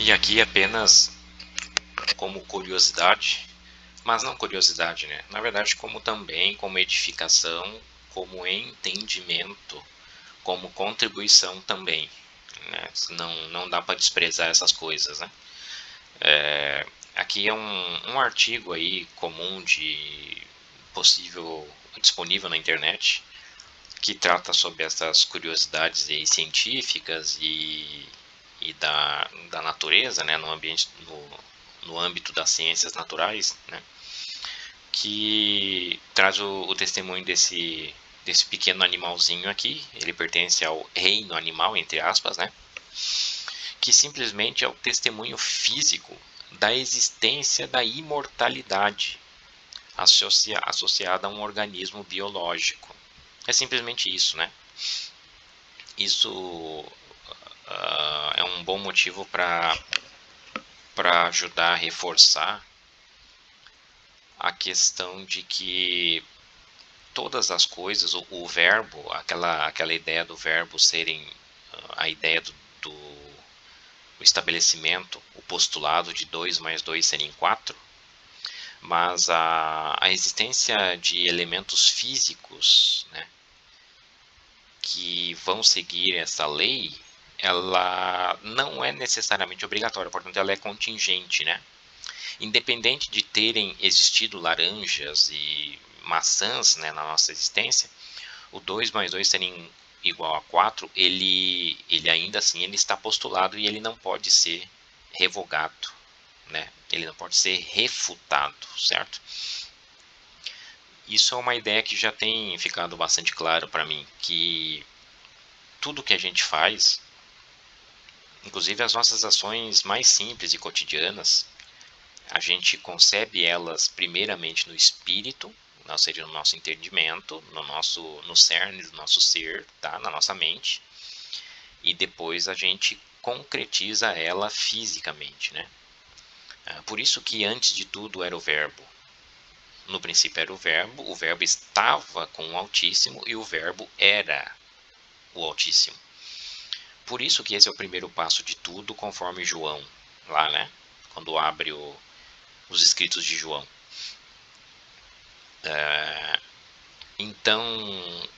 E aqui apenas como curiosidade, mas não curiosidade, né? Na verdade, como edificação, como entendimento, como contribuição também, né? Não dá para desprezar essas coisas, né? Aqui é um artigo aí comum de possível disponível na internet que trata sobre essas curiosidades aí científicas e da natureza, né, no âmbito das ciências naturais, né, que traz o testemunho desse pequeno animalzinho aqui. Ele pertence ao reino animal, entre aspas, né, que simplesmente é o testemunho físico da existência da imortalidade associada a um organismo biológico. É simplesmente isso, né? Isso é um bom motivo para ajudar a reforçar a questão de que todas as coisas, o verbo, aquela ideia do verbo serem a ideia do o estabelecimento, o postulado de 2 mais 2 serem 4, mas a existência de elementos físicos, né, que vão seguir essa lei, ela não é necessariamente obrigatória, portanto ela é contingente, né? Independente de terem existido laranjas e maçãs, né, na nossa existência, o 2 mais 2 serem igual a 4, ele ainda assim ele está postulado e ele não pode ser revogado, né? Ele não pode ser refutado, certo? Isso é uma ideia que já tem ficado bastante claro para mim, que tudo que a gente faz, inclusive as nossas ações mais simples e cotidianas, a gente concebe elas primeiramente no espírito, ou seja, no nosso entendimento, no cerne do nosso ser, tá? Na nossa mente, e depois a gente concretiza ela fisicamente, né? Por isso que antes de tudo era o verbo. No princípio era o verbo estava com o Altíssimo e o verbo era o Altíssimo. Por isso que esse é o primeiro passo de tudo, conforme João, lá, né? Quando abre os escritos de João. Então,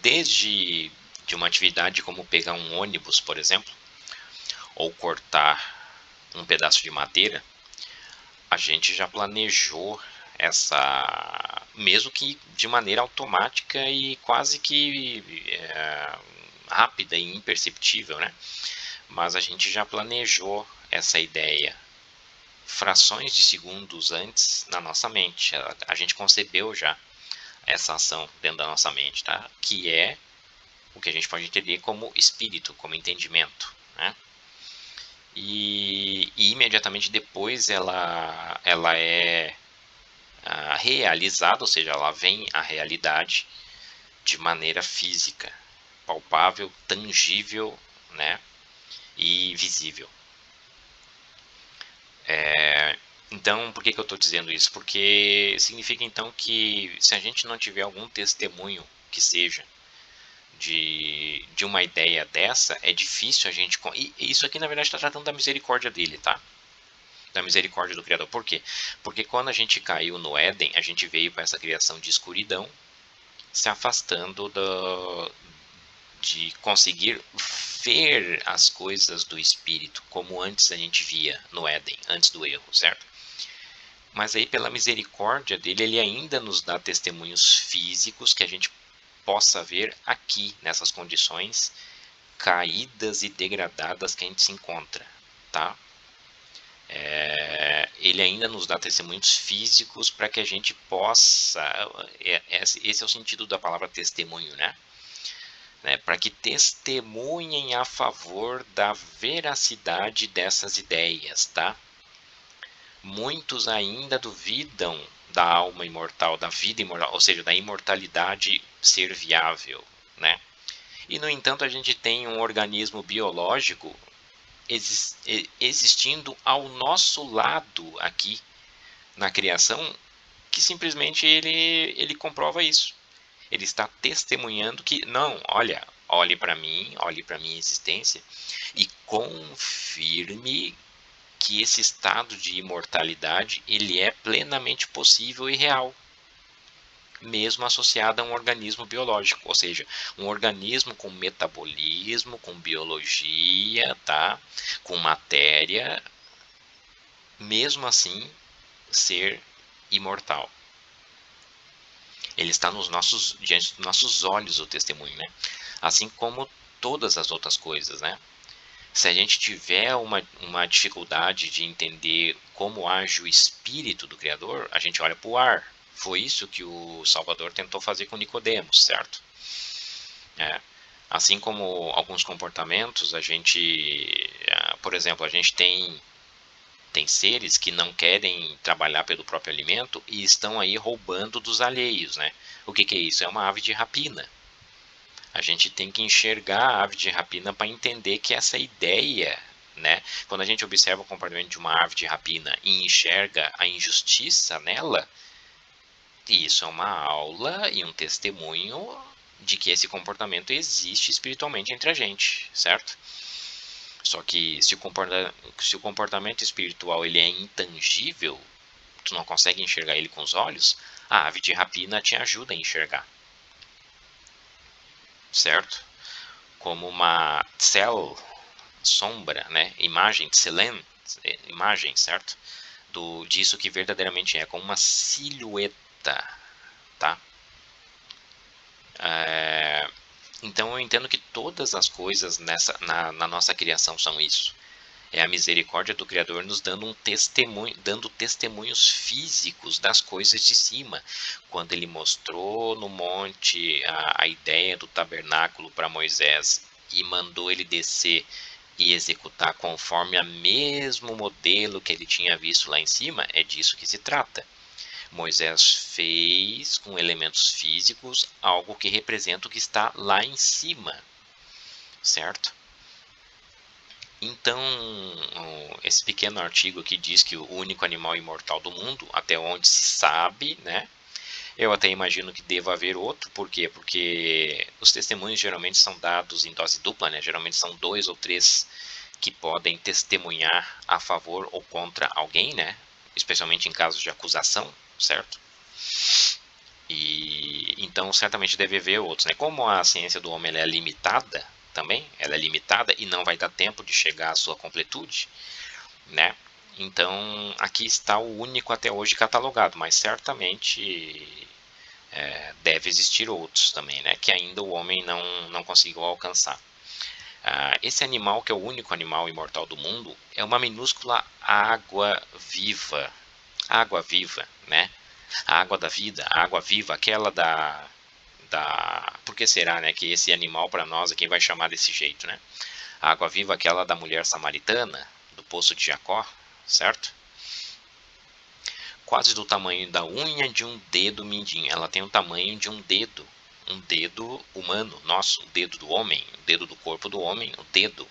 desde de uma atividade como pegar um ônibus, por exemplo, ou cortar um pedaço de madeira, a gente já planejou essa, mesmo que de maneira automática e quase que rápida e imperceptível, né? Mas a gente já planejou essa ideia frações de segundos antes na nossa mente. A gente concebeu já essa ação dentro da nossa mente, tá? Que é o que a gente pode entender como espírito, como entendimento, né? E imediatamente depois ela é realizada, ou seja, ela vem à realidade de maneira física, palpável, tangível, né? E visível. Então, por que eu estou dizendo isso? Porque significa então que se a gente não tiver algum testemunho que seja de uma ideia dessa, é difícil a gente. E isso aqui na verdade está tratando da misericórdia dele, tá? Da misericórdia do Criador. Por quê? Porque quando a gente caiu no Éden, a gente veio para essa criação de escuridão, se afastando de conseguir ver as coisas do Espírito, como antes a gente via no Éden, antes do erro, certo? Mas aí, pela misericórdia dele, ele ainda nos dá testemunhos físicos que a gente possa ver aqui, nessas condições caídas e degradadas que a gente se encontra, tá? Ele ainda nos dá testemunhos físicos para que a gente possa. Esse é o sentido da palavra testemunho, né? Para que testemunhem a favor da veracidade dessas ideias, tá? Muitos ainda duvidam da alma imortal, da vida imortal, ou seja, da imortalidade ser viável, né? E no entanto a gente tem um organismo biológico existindo ao nosso lado aqui na criação, que simplesmente ele comprova isso. Ele está testemunhando que não, olha, olhe para mim, olhe para minha existência e confirme que esse estado de imortalidade ele é plenamente possível e real, mesmo associado a um organismo biológico, ou seja, um organismo com metabolismo, com biologia, tá? Com matéria, mesmo assim ser imortal. Ele está diante dos nossos olhos, o testemunho, né? Assim como todas as outras coisas, né? Se a gente tiver uma dificuldade de entender como age o espírito do Criador, a gente olha para o ar. Foi isso que o Salvador tentou fazer com Nicodemos, certo? Assim como alguns comportamentos, por exemplo, a gente tem seres que não querem trabalhar pelo próprio alimento e estão aí roubando dos alheios, né? O que é isso? É uma ave de rapina. A gente tem que enxergar a ave de rapina para entender que essa ideia, né? Quando a gente observa o comportamento de uma ave de rapina e enxerga a injustiça nela, isso é uma aula e um testemunho de que esse comportamento existe espiritualmente entre a gente, certo? Só que se o comportamento espiritual ele é intangível, tu não consegue enxergar ele com os olhos, a ave de rapina te ajuda a enxergar, certo? Como uma sombra, né? Imagem, tselem, imagem, certo? Disso que verdadeiramente é, como uma silhueta, tá? Então eu entendo que todas as coisas na nossa criação são isso. É a misericórdia do Criador nos dando um testemunho, dando testemunhos físicos das coisas de cima. Quando ele mostrou no monte a ideia do tabernáculo para Moisés e mandou ele descer e executar conforme a mesmo modelo que ele tinha visto lá em cima, é disso que se trata. Moisés fez com elementos físicos algo que representa o que está lá em cima, certo? Então, esse pequeno artigo aqui diz que o único animal imortal do mundo, até onde se sabe, né? Eu até imagino que deva haver outro, por quê? Porque os testemunhos geralmente são dados em dose dupla, né? Geralmente são 2 ou 3 que podem testemunhar a favor ou contra alguém, né? Especialmente em casos de acusação, certo? E então certamente deve haver outros, né? Como a ciência do homem é limitada também, ela é limitada e não vai dar tempo de chegar à sua completude, né? Então aqui está o único até hoje catalogado, mas certamente deve existir outros também, né? Que ainda o homem não conseguiu alcançar. Esse animal, que é o único animal imortal do mundo, é uma minúscula água viva, né? A água da vida, a água viva, aquela por que será, né, que esse animal para nós aqui vai chamar desse jeito, né? A água viva, aquela da mulher samaritana, do poço de Jacó, certo? Quase do tamanho da unha de um dedo mindinho. Ela tem o tamanho de um dedo humano, nosso, o dedo do homem, o dedo do corpo do homem, o dedo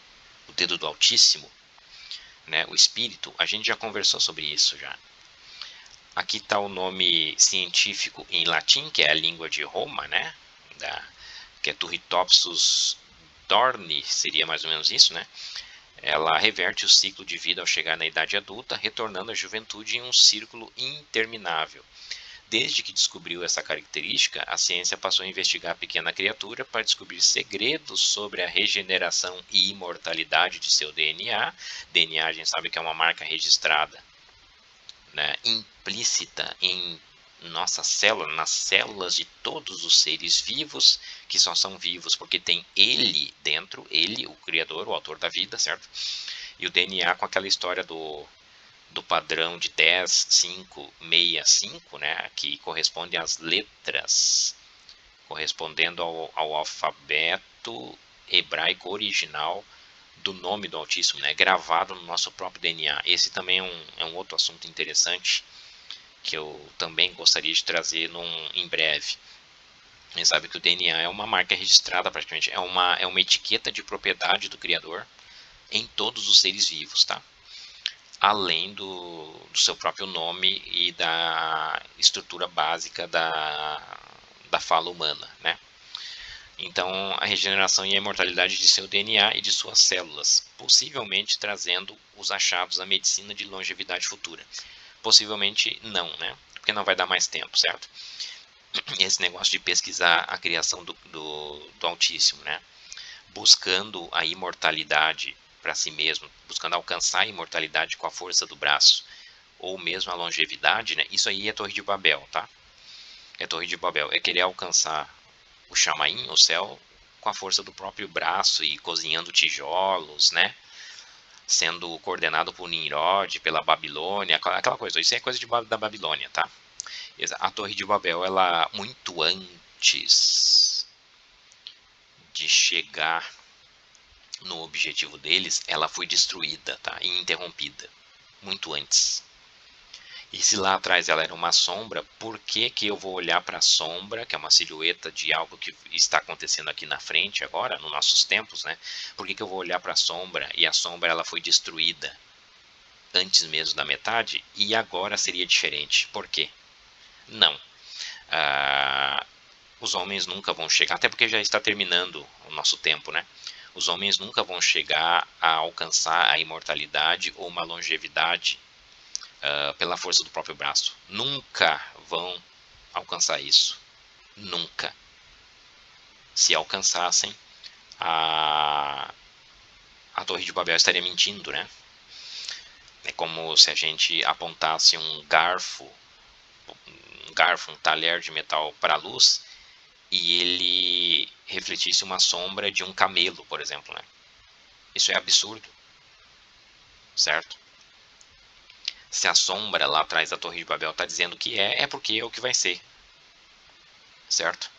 do Altíssimo, né? O espírito. A gente já conversou sobre isso já. Aqui está o nome científico em latim, que é a língua de Roma, né? Que é Turritopsis dorni, seria mais ou menos isso, né? Ela reverte o ciclo de vida ao chegar na idade adulta, retornando à juventude em um círculo interminável. Desde que descobriu essa característica, a ciência passou a investigar a pequena criatura para descobrir segredos sobre a regeneração e imortalidade de seu DNA. DNA a gente sabe que é uma marca registrada, né, implícita em nossa célula, nas células de todos os seres vivos, que só são vivos porque tem ele dentro, ele, o criador, o autor da vida, certo? E o DNA com aquela história do padrão de 10, 5, 6, 5, né, que corresponde às letras, correspondendo ao alfabeto hebraico original do nome do Altíssimo, né, gravado no nosso próprio DNA. Esse também é um outro assunto interessante que eu também gostaria de trazer em breve. Você sabe que o DNA é uma marca registrada praticamente, é uma etiqueta de propriedade do Criador em todos os seres vivos, tá? Além do seu próprio nome e da estrutura básica da fala humana, né? Então, a regeneração e a imortalidade de seu DNA e de suas células, possivelmente trazendo os achados da medicina de longevidade futura. Possivelmente não, né? Porque não vai dar mais tempo, certo? Esse negócio de pesquisar a criação do Altíssimo, né? Buscando a imortalidade para si mesmo, buscando alcançar a imortalidade com a força do braço, ou mesmo a longevidade, né? Isso aí é Torre de Babel, tá? É Torre de Babel, é querer alcançar o Chamaim, o céu, com a força do próprio braço e cozinhando tijolos, né? Sendo coordenado por Nimrod, pela Babilônia, aquela coisa. Isso é coisa da Babilônia, tá? A Torre de Babel, ela muito antes de chegar no objetivo deles, ela foi destruída, tá? E interrompida. Muito antes. E se lá atrás ela era uma sombra, por que que eu vou olhar para a sombra, que é uma silhueta de algo que está acontecendo aqui na frente agora, nos nossos tempos, né? Por que que eu vou olhar para a sombra e a sombra ela foi destruída antes mesmo da metade e agora seria diferente? Por quê? Não. Os homens nunca vão chegar, até porque já está terminando o nosso tempo, né? Os homens nunca vão chegar a alcançar a imortalidade ou uma longevidade pela força do próprio braço. Nunca vão alcançar isso. Nunca. Se alcançassem, a Torre de Babel estaria mentindo, né? É como se a gente apontasse um garfo, um talher de metal para a luz e ele refletisse uma sombra de um camelo, por exemplo, né? Isso é absurdo, certo? Se a sombra lá atrás da Torre de Babel está dizendo que é porque é o que vai ser, certo?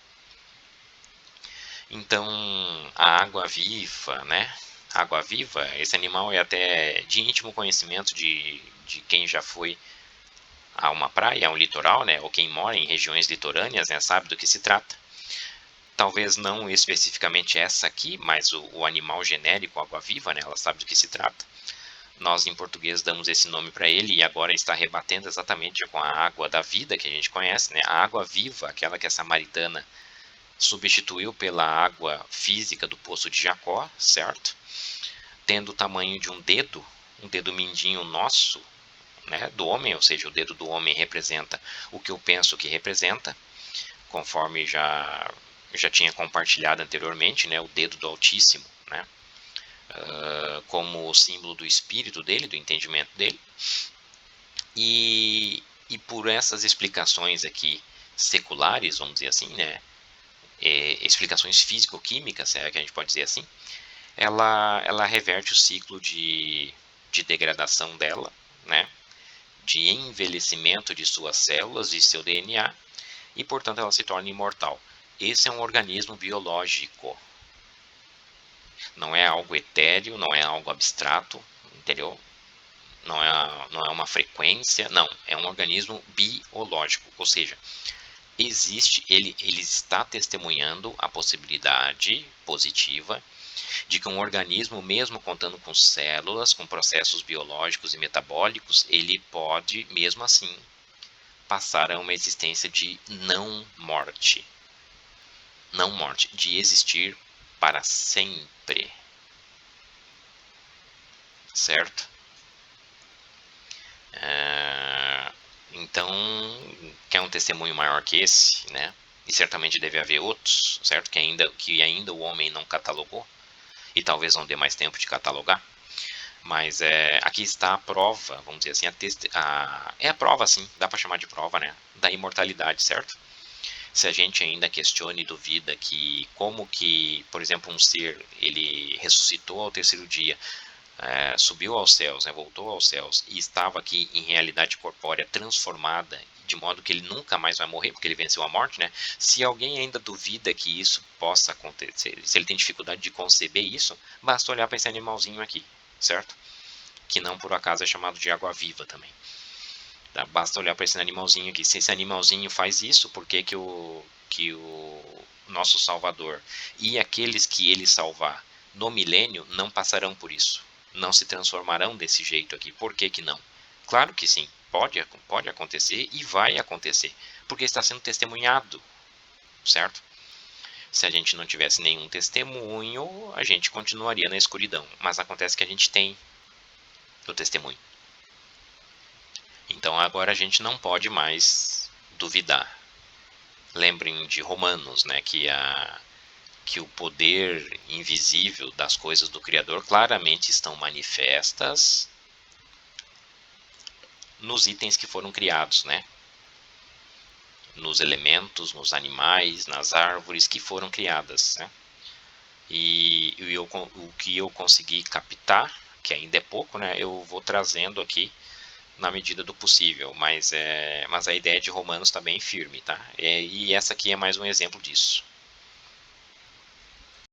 Então, a água viva, né? Água viva, esse animal é até de íntimo conhecimento de quem já foi a uma praia, a um litoral, né? Ou quem mora em regiões litorâneas, né? Sabe do que se trata. Talvez não especificamente essa aqui, mas o animal genérico, água viva, né? Ela sabe do que se trata. Nós em português damos esse nome para ele e agora está rebatendo exatamente com a água da vida que a gente conhece, né? A água viva, aquela que a samaritana substituiu pela água física do poço de Jacó, certo? Tendo o tamanho de um dedo mindinho nosso, né, do homem, ou seja, o dedo do homem representa o que eu penso que representa, conforme já tinha compartilhado anteriormente, né, o dedo do Altíssimo, né, como o símbolo do espírito dele, do entendimento dele. E por essas explicações aqui seculares, vamos dizer assim, né, explicações físico-químicas, é que a gente pode dizer assim, ela reverte o ciclo de degradação dela, né, de envelhecimento de suas células e seu DNA, e portanto ela se torna imortal. Esse é um organismo biológico, não é algo etéreo, não é algo abstrato, entendeu? Não é uma frequência, não, é um organismo biológico, ou seja, ele está testemunhando a possibilidade positiva de que um organismo, mesmo contando com células, com processos biológicos e metabólicos, ele pode, mesmo assim, passar a uma existência de não morte. Não morte, de existir para sempre. Certo? Então, quer um testemunho maior que esse, né? E certamente deve haver outros, certo? Que ainda o homem não catalogou e talvez não dê mais tempo de catalogar. Mas aqui está a prova, vamos dizer assim, é a prova, sim, dá para chamar de prova, né? Da imortalidade, certo? Se a gente ainda questiona e duvida que como que, por exemplo, um ser ele ressuscitou ao terceiro dia, subiu aos céus, né, voltou aos céus e estava aqui em realidade corpórea transformada, de modo que ele nunca mais vai morrer porque ele venceu a morte, né? Se alguém ainda duvida que isso possa acontecer, se ele tem dificuldade de conceber isso, basta olhar para esse animalzinho aqui, certo? Que não por acaso é chamado de água viva também. Tá? Basta olhar para esse animalzinho aqui. Se esse animalzinho faz isso, por que o nosso Salvador e aqueles que ele salvar no milênio não passarão por isso? Não se transformarão desse jeito aqui? Por que que não? Claro que sim, pode acontecer e vai acontecer, porque está sendo testemunhado, certo? Se a gente não tivesse nenhum testemunho, a gente continuaria na escuridão. Mas acontece que a gente tem o testemunho. Então agora a gente não pode mais duvidar. Lembrem de Romanos, né, que o poder invisível das coisas do Criador claramente estão manifestas nos itens que foram criados, né? Nos elementos, nos animais, nas árvores que foram criadas, né? E o que eu consegui captar, que ainda é pouco, né? Eu vou trazendo aqui na medida do possível, mas a ideia de Romanos está bem firme, tá? E essa aqui é mais um exemplo disso.